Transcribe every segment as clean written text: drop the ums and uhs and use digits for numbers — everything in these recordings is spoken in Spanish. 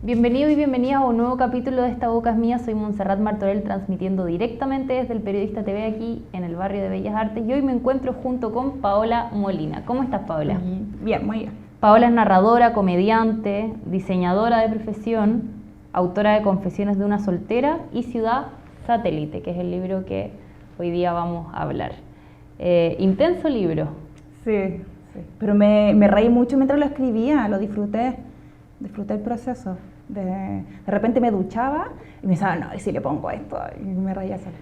Bienvenido y bienvenida a un nuevo capítulo de Esta Boca es Mía. Soy Montserrat Martorell, transmitiendo directamente desde el Periodista TV aquí en el barrio de Bellas Artes, y hoy me encuentro junto con Paola Molina. ¿Cómo estás, Paola? Bien, muy bien. Paola es narradora, comediante, diseñadora de profesión, autora de Confesiones de una soltera y Ciudad Satélite, que es el libro que hoy día vamos a hablar. Intenso libro. Sí. Pero me reí mucho mientras lo escribía, lo disfruté el proceso. De repente me duchaba y me pensaba, no, ¿y si le pongo esto? Y me reía sola.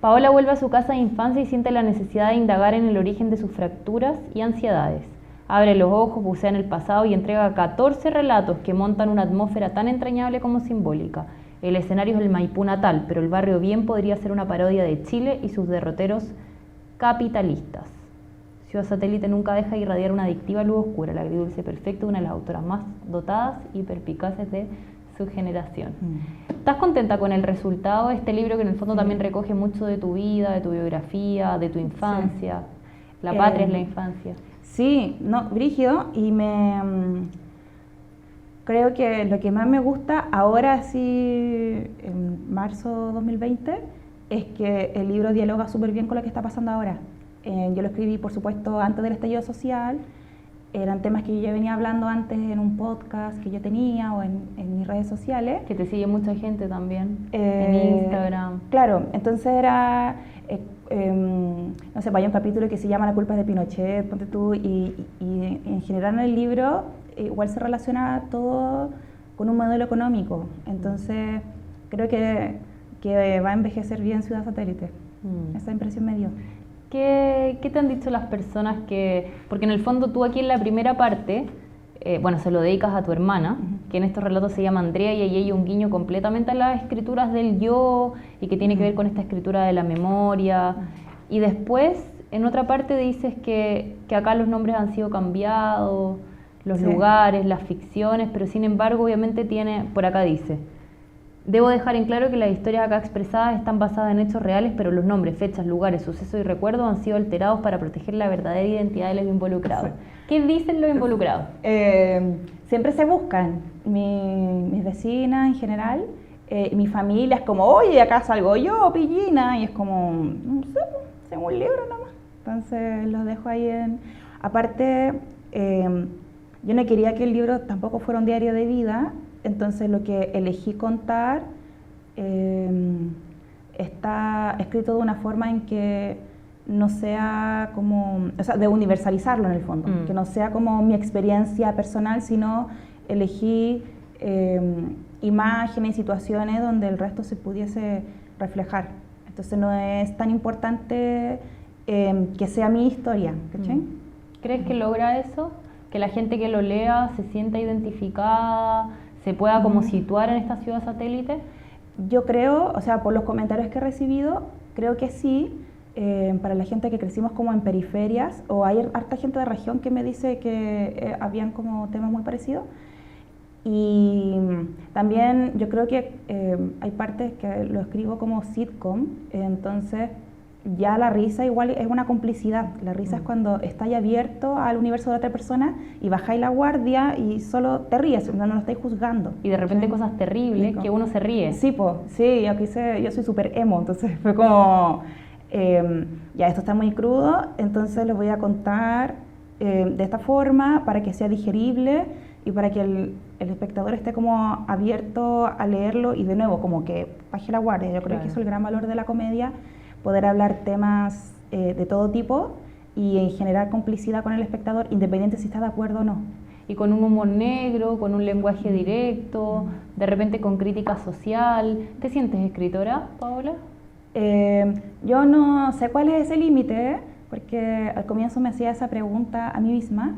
Paola vuelve a su casa de infancia y siente la necesidad de indagar en el origen de sus fracturas y ansiedades. Abre los ojos, bucea en el pasado y entrega 14 relatos que montan una atmósfera tan entrañable como simbólica. El escenario es el Maipú natal, pero el barrio bien podría ser una parodia de Chile y sus derroteros capitalistas. Ciudad Satélite nunca deja de irradiar una adictiva luz oscura, la agridulce perfecta, una de las autoras más dotadas y perspicaces de su generación. ¿Estás contenta con el resultado de este libro, que en el fondo también recoge mucho de tu vida, de tu biografía, de tu infancia? Sí. La patria es la infancia. Sí, no, brígido, y creo que lo que más me gusta ahora, sí, en marzo 2020, es que el libro dialoga súper bien con lo que está pasando ahora. Yo lo escribí, por supuesto, antes del estallido social. Eran temas que yo ya venía hablando antes en un podcast que yo tenía o en mis redes sociales. Que te sigue mucha gente también en Instagram. Claro, entonces era, no sé, hay un capítulo que se llama La culpa es de Pinochet, ponte tú, y en general en el libro igual se relaciona todo con un modelo económico. Entonces creo que va a envejecer bien Ciudad Satélite. Esa impresión me dio. ¿Qué te han dicho las personas que...? Porque en el fondo tú aquí en la primera parte, se lo dedicas a tu hermana, que en estos relatos se llama Andrea, y ahí hay un guiño completamente a las escrituras del yo, y que tiene que ver con esta escritura de la memoria. Y después, en otra parte dices que acá los nombres han sido cambiados, los lugares, las ficciones, pero sin embargo obviamente por acá dice: debo dejar en claro que las historias acá expresadas están basadas en hechos reales, pero los nombres, fechas, lugares, sucesos y recuerdos han sido alterados para proteger la verdadera identidad de los involucrados. Sí. ¿Qué dicen los involucrados? Siempre se buscan. Mis vecinas en general, mi familia es como, oye, acá salgo yo, pillina, y es como, no sé, tengo un libro nomás. Entonces los dejo ahí Aparte, yo no quería que el libro tampoco fuera un diario de vida. Entonces lo que elegí contar está escrito de una forma en que no sea como, o sea, de universalizarlo en el fondo, que no sea como mi experiencia personal, sino elegí imágenes y situaciones donde el resto se pudiese reflejar. Entonces no es tan importante que sea mi historia, ¿cachai? ¿Crees que logra eso? Que la gente que lo lea se sienta identificada, se pueda como situar en esta Ciudad Satélite? Yo creo, o sea, por los comentarios que he recibido, creo que sí. Para la gente que crecimos como en periferias, o hay harta gente de región que me dice que habían como temas muy parecidos. Y también yo creo que hay partes que lo escribo como sitcom, entonces ya la risa igual es una complicidad. La risa es cuando estáis abierto al universo de otra persona y bajáis la guardia y solo te ríes, no lo estáis juzgando. Y de repente cosas terribles que uno se ríe. Sí, sí, yo soy súper emo, entonces fue como, ya esto está muy crudo, entonces lo voy a contar de esta forma para que sea digerible y para que el espectador esté como abierto a leerlo y de nuevo como que baje la guardia. Yo creo que eso es el gran valor de la comedia, poder hablar temas de todo tipo y generar complicidad con el espectador, independiente si está de acuerdo o no. Y con un humor negro, con un lenguaje directo, de repente con crítica social. ¿Te sientes escritora, Paola? Yo no sé cuál es ese límite, porque al comienzo me hacía esa pregunta a mí misma,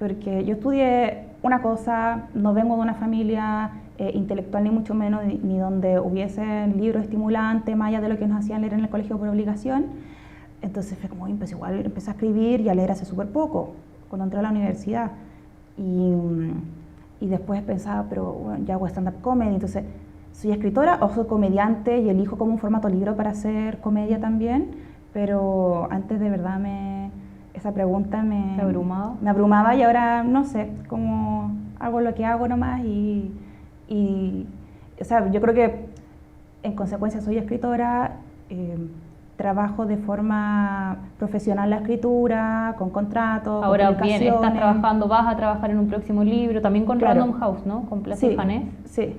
porque yo estudié una cosa, no vengo de una familia intelectual ni mucho menos, ni donde hubiesen libros estimulantes, más allá de lo que nos hacían leer en el colegio por obligación. Entonces fue como, pues igual empecé a escribir y a leer hace súper poco, cuando entré a la universidad. Y después pensaba, pero bueno, ya hago stand-up comedy, entonces soy escritora o soy comediante y elijo como un formato libro para hacer comedia también, pero antes de verdad esa pregunta me abrumaba. Me abrumaba y ahora no sé, como hago lo que hago nomás o sea, yo creo que en consecuencia soy escritora, trabajo de forma profesional la escritura, con contratos, Ahora con bien, estás trabajando, vas a trabajar en un próximo libro, también con claro. Random House, ¿no? Con Plaza Fanés. Sí,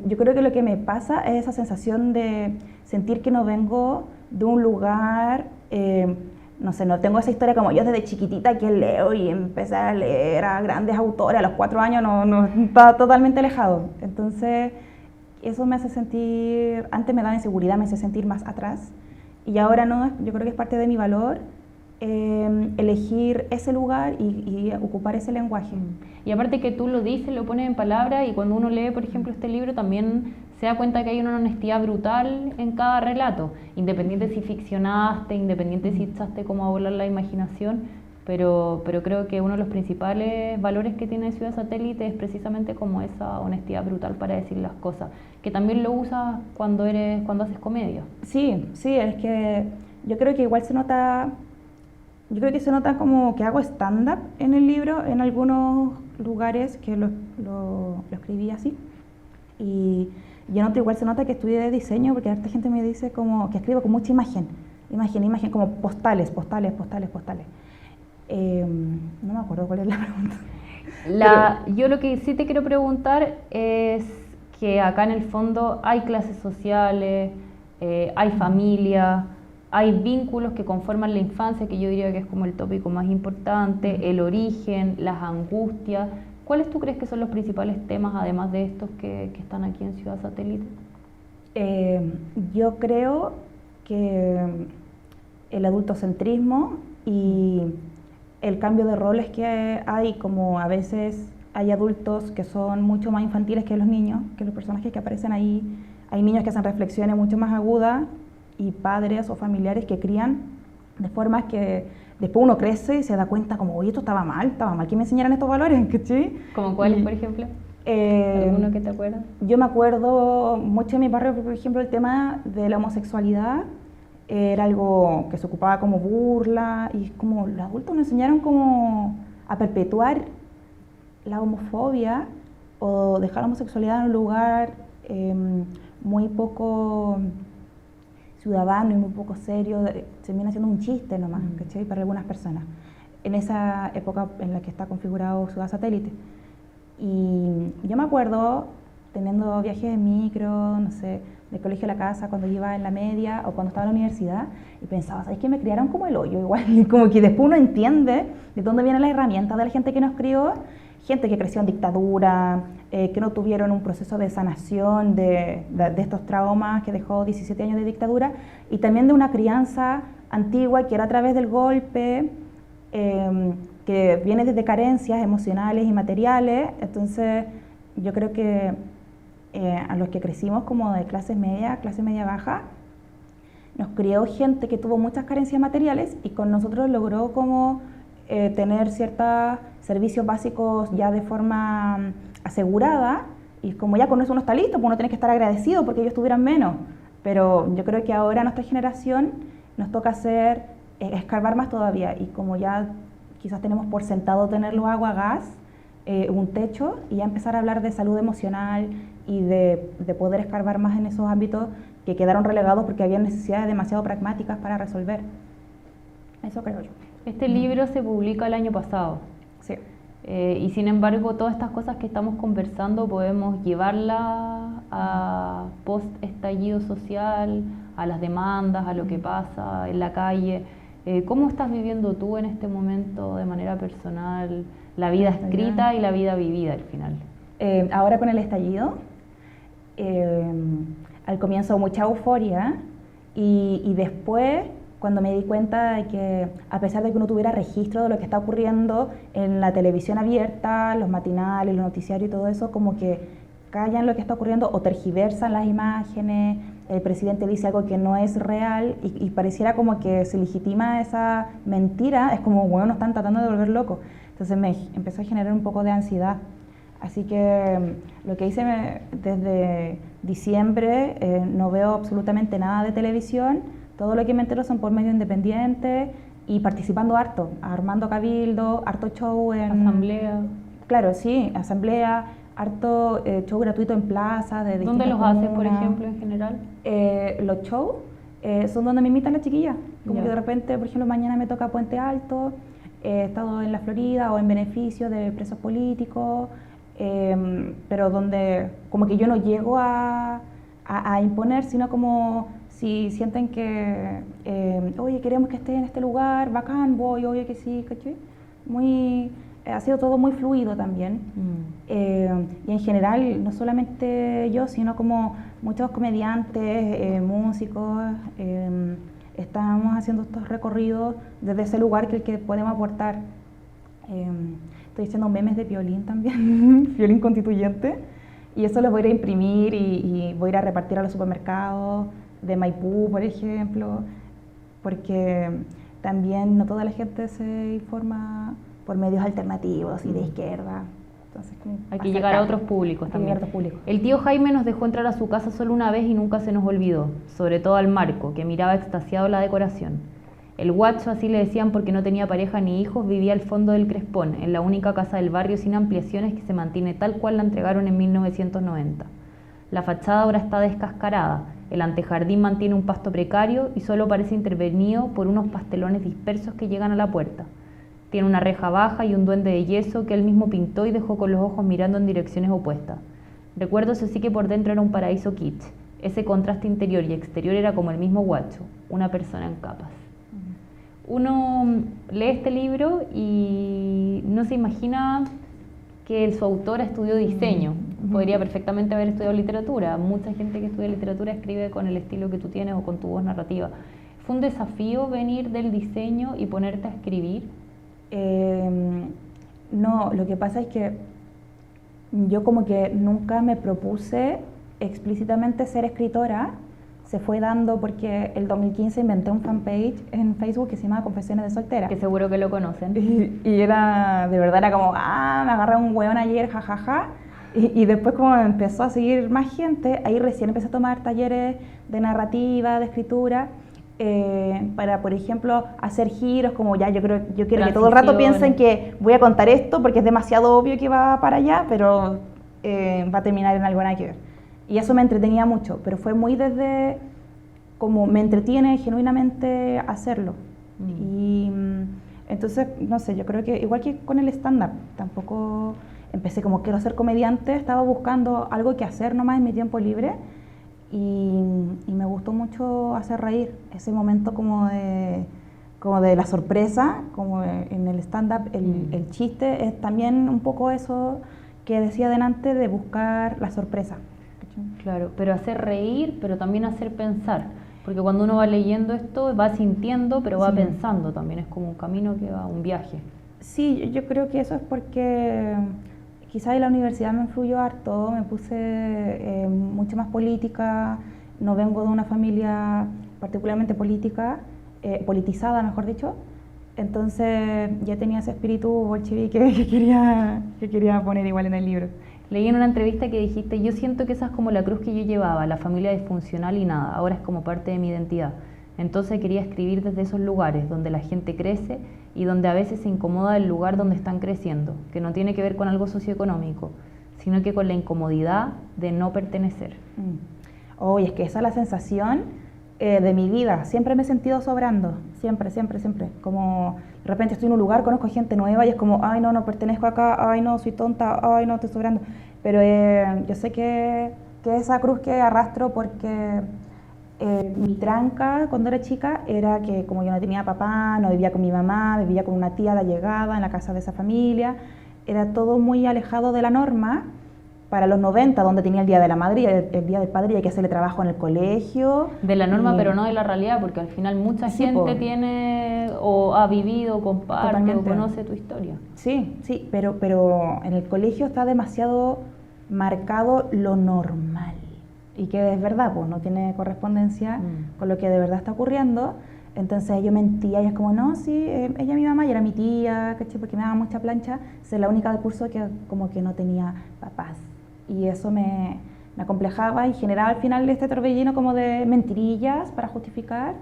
yo creo que lo que me pasa es esa sensación de sentir que no vengo de un lugar, no sé, no tengo esa historia como yo desde chiquitita que leo y empecé a leer a grandes autores, a los 4 años no estaba totalmente alejado. Entonces, eso me hace sentir, antes me daba inseguridad, me hace sentir más atrás, y ahora no, yo creo que es parte de mi valor elegir ese lugar y ocupar ese lenguaje. Y aparte que tú lo dices, lo pones en palabras, y cuando uno lee, por ejemplo, este libro, también se da cuenta que hay una honestidad brutal en cada relato, independiente si ficcionaste, independiente si echaste como a volar la imaginación, pero creo que uno de los principales valores que tiene Ciudad Satélite es precisamente como esa honestidad brutal para decir las cosas, que también lo usas cuando haces comedia. Sí, es que yo creo que igual se nota como que hago stand-up en el libro, en algunos lugares que lo escribí así. Y yo noto, igual se nota que estudié diseño, porque harta gente me dice como que escribo con mucha imagen, como postales. No me acuerdo cuál es la pregunta. Yo lo que sí te quiero preguntar es que acá en el fondo hay clases sociales, hay familia, hay vínculos que conforman la infancia, que yo diría que es como el tópico más importante, el origen, las angustias. ¿Cuáles tú crees que son los principales temas, además de estos que están aquí en Ciudad Satélite? Yo creo que el adultocentrismo y el cambio de roles que hay, como a veces hay adultos que son mucho más infantiles que los niños, que los personajes que aparecen ahí, hay niños que hacen reflexiones mucho más agudas y padres o familiares que crían de formas que después uno crece y se da cuenta como, oye, esto estaba mal que me enseñaran estos valores, ¿cachai? ¿Como cuáles, por ejemplo? ¿Alguno que te acuerdas? Yo me acuerdo mucho en mi barrio, por ejemplo, el tema de la homosexualidad era algo que se ocupaba como burla, y como los adultos nos enseñaron como a perpetuar la homofobia o dejar la homosexualidad en un lugar muy poco ciudadano y muy poco serio, se viene haciendo un chiste nomás, ¿cachai? Para algunas personas, en esa época en la que está configurado Ciudad Satélite. Y yo me acuerdo teniendo viajes en micro, no sé, de colegio a la casa, cuando iba en la media o cuando estaba en la universidad, y pensaba, ¿sabes qué? Me criaron como el hoyo, igual, como que después uno entiende de dónde vienen las herramientas de la gente que nos crió, gente que creció en dictadura, que no tuvieron un proceso de sanación de estos traumas que dejó 17 años de dictadura, y también de una crianza antigua que era a través del golpe, que viene desde carencias emocionales y materiales. Entonces yo creo que a los que crecimos como de clase media baja, nos crió gente que tuvo muchas carencias materiales y con nosotros logró como tener ciertos servicios básicos ya de forma asegurada, y como ya con eso uno está listo, pues uno tiene que estar agradecido porque ellos tuvieran menos. Pero yo creo que ahora a nuestra generación nos toca hacer, escarbar más todavía, y como ya quizás tenemos por sentado tener los agua, gas, un techo, y ya empezar a hablar de salud emocional y de poder escarbar más en esos ámbitos que quedaron relegados porque había necesidades demasiado pragmáticas para resolver. Eso creo yo. Este libro se publica el año pasado. Sí. Y sin embargo, todas estas cosas que estamos conversando podemos llevarlas a post-estallido social, a las demandas, a lo que pasa en la calle. ¿Cómo estás viviendo tú en este momento de manera personal la vida escrita y la vida vivida al final? Ahora con el estallido, al comienzo mucha euforia, y después cuando me di cuenta de que a pesar de que uno tuviera registro de lo que está ocurriendo en la televisión abierta, los matinales, los noticiarios y todo eso, como que callan lo que está ocurriendo o tergiversan las imágenes, el presidente dice algo que no es real y pareciera como que se legitima esa mentira, es como, bueno, nos están tratando de volver locos. Entonces me empezó a generar un poco de ansiedad. Así que lo que hice desde diciembre, no veo absolutamente nada de televisión, todo lo que me entero son por medio independiente y participando harto, armando cabildo, harto show en... Asamblea. claro, sí, asamblea, harto show gratuito en plaza, de ¿Dónde distintas los haces, por comunas. ejemplo, en general? Los shows son donde me invitan las chiquillas. Como Ya. que de repente, por ejemplo, mañana me toca Puente Alto, he estado en la Florida o en beneficio de presos políticos, pero donde como que yo no llego a imponer, sino como si sienten que, oye, queremos que esté en este lugar, bacán, voy, oye que sí, ¿cachai? Ha sido todo muy fluido también. Y en general, no solamente yo, sino como muchos comediantes, músicos, estamos haciendo estos recorridos desde ese lugar que podemos aportar. Estoy haciendo memes de violín también, violín constituyente, y eso los voy a ir a imprimir y voy a ir a repartir a los supermercados de Maipú, por ejemplo, porque también no toda la gente se informa por medios alternativos y de izquierda. Entonces, hay que llegar a otros públicos también. El tío Jaime nos dejó entrar a su casa solo una vez y nunca se nos olvidó, sobre todo al Marco, que miraba extasiado la decoración. El guacho, así le decían porque no tenía pareja ni hijos, vivía al fondo del Crespón, en la única casa del barrio sin ampliaciones que se mantiene tal cual la entregaron en 1990. La fachada ahora está descascarada, el antejardín mantiene un pasto precario y solo parece intervenido por unos pastelones dispersos que llegan a la puerta. Tiene una reja baja y un duende de yeso que él mismo pintó y dejó con los ojos mirando en direcciones opuestas. Recuerdo eso sí que por dentro era un paraíso kitsch. Ese contraste interior y exterior era como el mismo guacho, una persona en capas. Uno lee este libro y no se imagina que su autora estudió diseño. Podría perfectamente haber estudiado literatura. Mucha gente que estudia literatura escribe con el estilo que tú tienes o con tu voz narrativa. ¿Fue un desafío venir del diseño y ponerte a escribir? No, lo que pasa es que yo como que nunca me propuse explícitamente ser escritora. Se fue dando porque el 2015 inventé un fanpage en Facebook que se llama Confesiones de Soltera. Que seguro que lo conocen. Y era, de verdad, era como, me agarré un hueón ayer, jajaja. Y después como empezó a seguir más gente, ahí recién empecé a tomar talleres de narrativa, de escritura, para, por ejemplo, hacer giros, como yo quiero que todo el rato piensen que voy a contar esto porque es demasiado obvio que va para allá, pero va a terminar en algo nada que ver. Y eso me entretenía mucho, pero fue muy desde como me entretiene genuinamente hacerlo. Y entonces, no sé, yo creo que igual que con el stand-up, tampoco empecé como quiero ser comediante, estaba buscando algo que hacer nomás en mi tiempo libre y me gustó mucho hacer reír, ese momento como de la sorpresa, como en el stand-up, el chiste es también un poco eso que decía delante de buscar la sorpresa. Claro, pero hacer reír, pero también hacer pensar, porque cuando uno va leyendo esto va sintiendo, pero va pensando también, es como un camino que va, un viaje. Sí, yo creo que eso es porque quizás en la universidad me influyó harto, me puse mucho más política, no vengo de una familia particularmente política, politizada mejor dicho, entonces ya tenía ese espíritu bolchevique que quería poner igual en el libro. Leí en una entrevista que dijiste, yo siento que esa es como la cruz que yo llevaba, la familia disfuncional y nada, ahora es como parte de mi identidad. Entonces quería escribir desde esos lugares donde la gente crece y donde a veces se incomoda el lugar donde están creciendo, que no tiene que ver con algo socioeconómico, sino que con la incomodidad de no pertenecer. Oye, es que esa es la sensación de mi vida, siempre me he sentido sobrando, siempre, como de repente estoy en un lugar, conozco gente nueva y es como, ay no pertenezco acá, ay no, soy tonta, ay no, estoy sobrando, pero yo sé que esa cruz que arrastro porque mi tranca cuando era chica era que como yo no tenía papá, no vivía con mi mamá, vivía con una tía de allegada en la casa de esa familia, era todo muy alejado de la norma. Para los 90, donde tenía el Día de la Madre y el Día del Padre, y hay que hacerle trabajo en el colegio. De la norma, pero no de la realidad, porque al final mucha gente tiene o ha vivido, comparte o conoce tu historia. Sí, pero en el colegio está demasiado marcado lo normal. Y que es verdad, pues no tiene correspondencia con lo que de verdad está ocurriendo. Entonces yo mentía y es como, no, sí, ella es mi mamá y era mi tía, ¿cachai? Porque me daba mucha plancha. Soy la única del curso que como que no tenía papás. Y eso me acomplejaba y generaba al final este torbellino como de mentirillas para justificar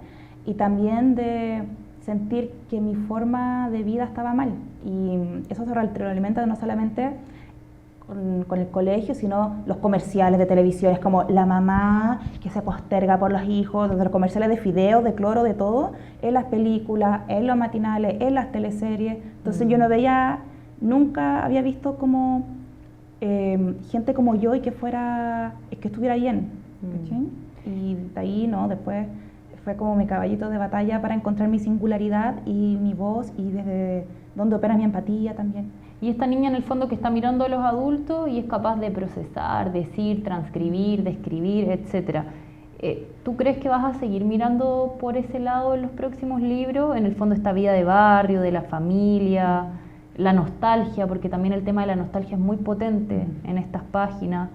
y también de sentir que mi forma de vida estaba mal. Y eso se retroalimenta no solamente con el colegio, sino los comerciales de televisión. Es como la mamá que se posterga por los hijos, desde los comerciales de fideos, de cloro, de todo, en las películas, en los matinales, en las teleseries. Entonces yo no veía, nunca había visto como gente como yo y que estuviera bien. Y de ahí, ¿no? Después fue como mi caballito de batalla para encontrar mi singularidad y mi voz y desde donde opera mi empatía también. Y esta niña en el fondo que está mirando a los adultos y es capaz de procesar, decir, transcribir, describir, etc. ¿Tú crees que vas a seguir mirando por ese lado en los próximos libros? En el fondo esta vida de barrio, de la familia, la nostalgia, porque también el tema de la nostalgia es muy potente en estas páginas.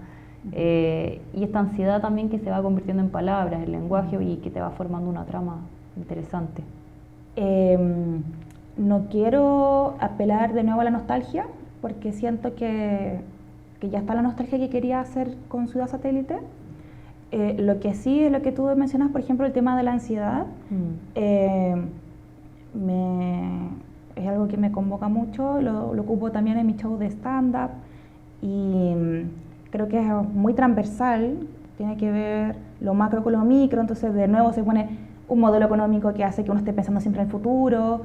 Y esta ansiedad también que se va convirtiendo en palabras, en lenguaje y que te va formando una trama interesante. No quiero apelar de nuevo a la nostalgia porque siento que ya está la nostalgia que quería hacer con Ciudad Satélite. Lo que sí es lo que tú mencionas, por ejemplo, el tema de la ansiedad. Es algo que me convoca mucho, lo ocupo también en mi show de stand-up y creo que es muy transversal, tiene que ver lo macro con lo micro, entonces de nuevo se pone un modelo económico que hace que uno esté pensando siempre en el futuro,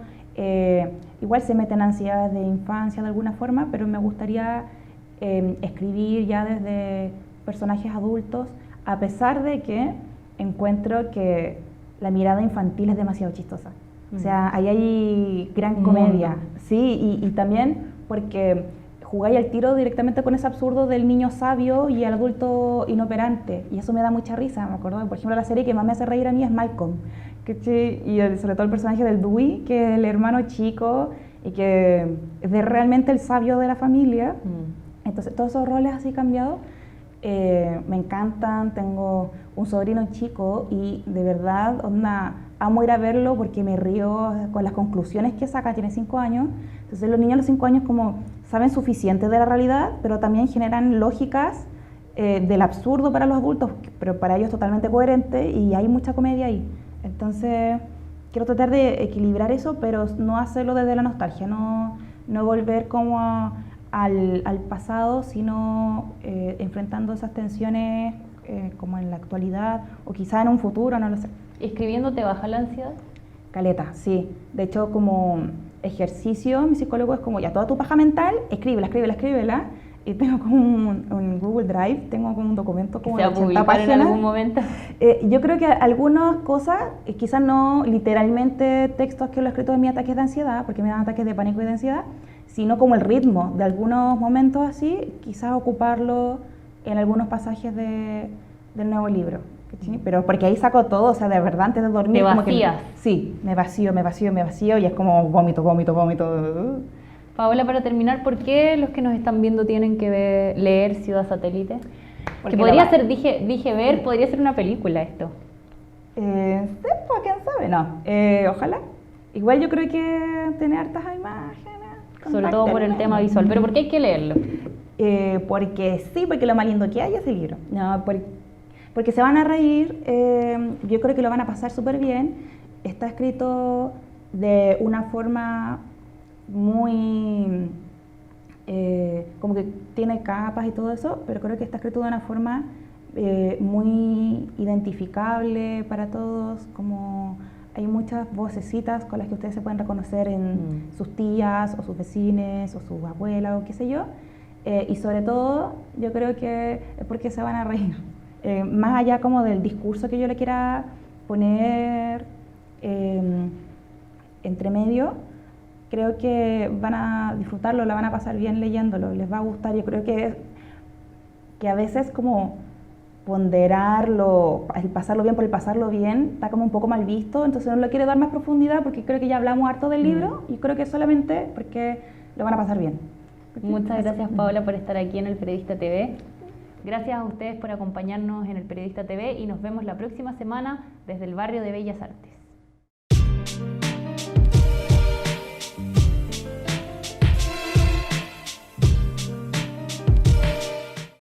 igual se mete en ansiedades de infancia de alguna forma, pero me gustaría escribir ya desde personajes adultos, a pesar de que encuentro que la mirada infantil es demasiado chistosa. O sea, ahí hay gran comedia, sí, y también porque jugáis al tiro directamente con ese absurdo del niño sabio y el adulto inoperante, y eso me da mucha risa. Me acuerdo, por ejemplo, la serie que más me hace reír a mí es Malcolm, y sobre todo el personaje del Dewey, que es el hermano chico y que es realmente el sabio de la familia. Entonces, todos esos roles así cambiados me encantan. Tengo un sobrino chico y de verdad, amo ir a verlo porque me río con las conclusiones que saca, tiene 5 años. Entonces los niños a los 5 años como saben suficiente de la realidad, pero también generan lógicas del absurdo para los adultos, pero para ellos totalmente coherente, y hay mucha comedia ahí. Entonces quiero tratar de equilibrar eso, pero no hacerlo desde la nostalgia, no volver como al pasado, sino enfrentando esas tensiones como en la actualidad o quizá en un futuro, no lo sé. ¿Escribiendo te baja la ansiedad? Caleta, sí. De hecho, como ejercicio, mi psicólogo es como, ya, toda tu paja mental, escríbela. Y tengo como un Google Drive, tengo como un documento como de 80 páginas. ¿En algún momento? Yo creo que algunas cosas, quizás no literalmente textos que lo he escrito de mis ataques de ansiedad, porque me dan ataques de pánico y de ansiedad, sino como el ritmo de algunos momentos así, quizás ocuparlo en algunos pasajes del nuevo libro. ¿Sí? Pero porque ahí saco todo, o sea, de verdad, antes de dormir... ¿Te vacías? Sí, me vacío y es como vómito. Paola, para terminar, ¿por qué los que nos están viendo tienen que leer Ciudad Satélite? Porque podría ser, dije ver, podría ser una película esto. Sí, pues quién sabe, no. Ojalá. Igual yo creo que tiene hartas imágenes. Sobre todo por el tema visual, pero ¿por qué hay que leerlo? Porque lo más lindo que hay es el libro. No, porque se van a reír, yo creo que lo van a pasar súper bien. Está escrito de una forma muy... como que tiene capas y todo eso, pero creo que está escrito de una forma muy identificable para todos, como hay muchas vocecitas con las que ustedes se pueden reconocer en sus tías o sus vecines o sus abuelas o qué sé yo, y sobre todo yo creo que es porque se van a reír. Más allá como del discurso que yo le quiera poner entre medio, creo que van a disfrutarlo, la van a pasar bien leyéndolo, les va a gustar. Yo creo que a veces como ponderarlo, el pasarlo bien por el pasarlo bien, está como un poco mal visto, entonces no le quiero dar más profundidad porque creo que ya hablamos harto del libro y creo que solamente porque lo van a pasar bien. Muchas gracias, Paola, por estar aquí en El Periodista TV. Gracias a ustedes por acompañarnos en El Periodista TV y nos vemos la próxima semana desde el barrio de Bellas Artes.